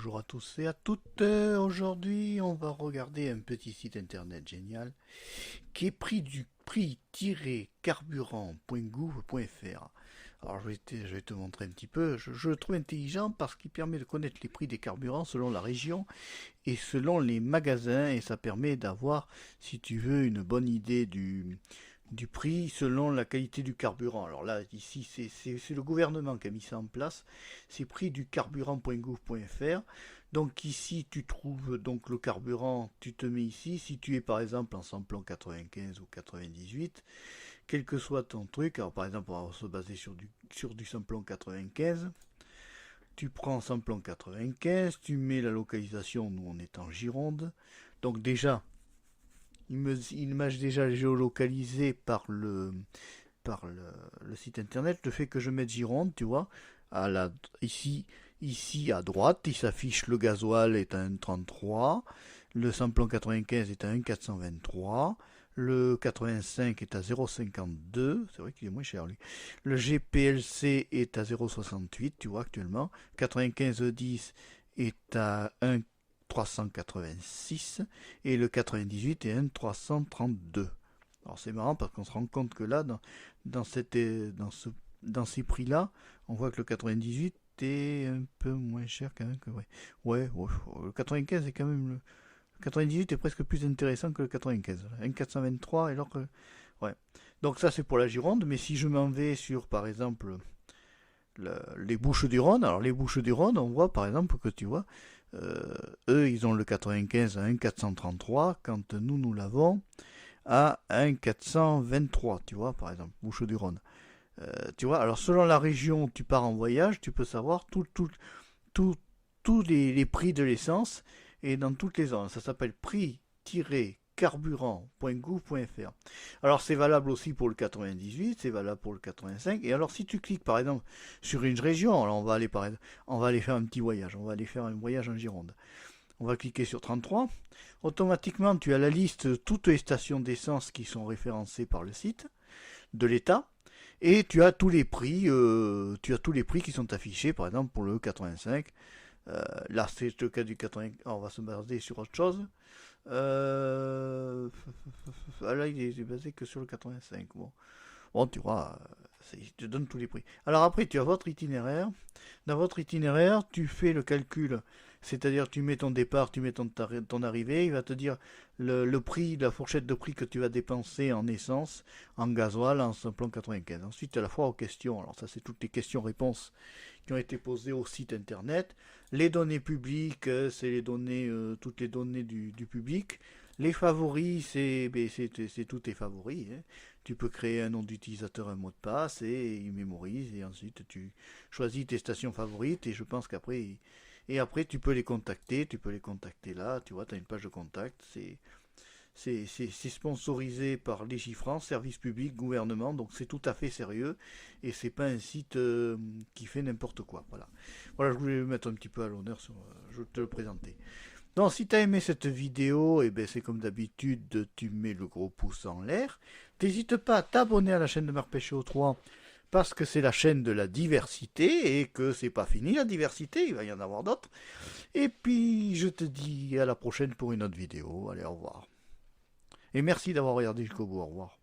Bonjour à tous et à toutes. Aujourd'hui, on va regarder un petit site internet génial qui est prix-carburant.gouv.fr. Alors, je vais te montrer un petit peu. Je le trouve intelligent parce qu'il permet de connaître les prix des carburants selon la région et selon les magasins, et ça permet d'avoir, si tu veux, une bonne idée du prix selon la qualité du carburant. Alors là, ici, c'est le gouvernement qui a mis ça en place. C'est prix du carburant.gouv.fr. Donc ici, tu trouves donc le carburant, tu te mets ici. Si tu es par exemple en samplon 95 ou 98, quel que soit ton truc, alors par exemple, on va se baser sur du samplon 95. Tu prends samplon 95, tu mets la localisation, nous on est en Gironde. Donc déjà, il m'a déjà géolocalisé par le site internet. Le fait que je mette Gironde, tu vois, ici, à droite, il s'affiche le gasoil est à 1,33, le samplon 95 est à 1,423, le 85 est à 0,52, c'est vrai qu'il est moins cher lui. Le GPLC est à 0,68, tu vois actuellement. 9510 est à 1,386 et le 98 est 1,332. Alors c'est marrant parce qu'on se rend compte que là, dans ces prix-là, on voit que le 98 est un peu moins cher quand même que ouais, le 95 est quand même le 98 est presque plus intéressant que le 95. 1,423 alors que ouais. Donc ça c'est pour la Gironde, mais si je m'en vais sur par exemple les Bouches-du-Rhône, alors les Bouches-du-Rhône, on voit par exemple que tu vois, eux ils ont le 95 à 1,433 quand nous l'avons à 1,423, tu vois, par exemple, Bouches-du-Rhône. Tu vois, alors selon la région où tu pars en voyage, tu peux savoir tout- tous les prix de l'essence et dans toutes les zones. Ça s'appelle prix-carburant.gouv.fr. Alors c'est valable aussi pour le 98, c'est valable pour le 85. Et alors si tu cliques par exemple sur une région, alors on va aller faire un petit voyage, on va aller faire un voyage en Gironde. On va cliquer sur 33. Automatiquement, tu as la liste de toutes les stations d'essence qui sont référencées par le site de l'État. Et tu as tous les prix, qui sont affichés, par exemple pour le 85. Là, c'est le cas du 80. On va se baser sur autre chose. Là, il est basé que sur le 85. Bon, tu vois, il te donne tous les prix. Alors après, tu as votre itinéraire. Dans votre itinéraire, tu fais le calcul. C'est-à-dire, tu mets ton départ, tu mets ton arrivée. Il va te dire le prix, la fourchette de prix que tu vas dépenser en essence, en gasoil, en samplon 95. Ensuite, à la fois aux questions. Alors ça, c'est toutes les questions-réponses qui ont été posées au site internet. Les données publiques, c'est toutes les données du public. Les favoris, c'est tous tes favoris, hein. Tu peux créer un nom d'utilisateur, un mot de passe, et il mémorise, et ensuite tu choisis tes stations favorites, et je pense après tu peux les contacter, là, tu vois, tu as une page de contact, c'est sponsorisé par Légifrance, service public, gouvernement, donc c'est tout à fait sérieux, et c'est pas un site qui fait n'importe quoi, voilà, je voulais le mettre un petit peu à l'honneur, je te le présenter. Donc si tu as aimé cette vidéo, et ben c'est comme d'habitude, tu mets le gros pouce en l'air. N'hésite pas à t'abonner à la chaîne de Marc Pécho 3 parce que c'est la chaîne de la diversité et que c'est pas fini la diversité, il va y en avoir d'autres. Et puis je te dis à la prochaine pour une autre vidéo. Allez, au revoir. Et merci d'avoir regardé jusqu'au bout, au revoir.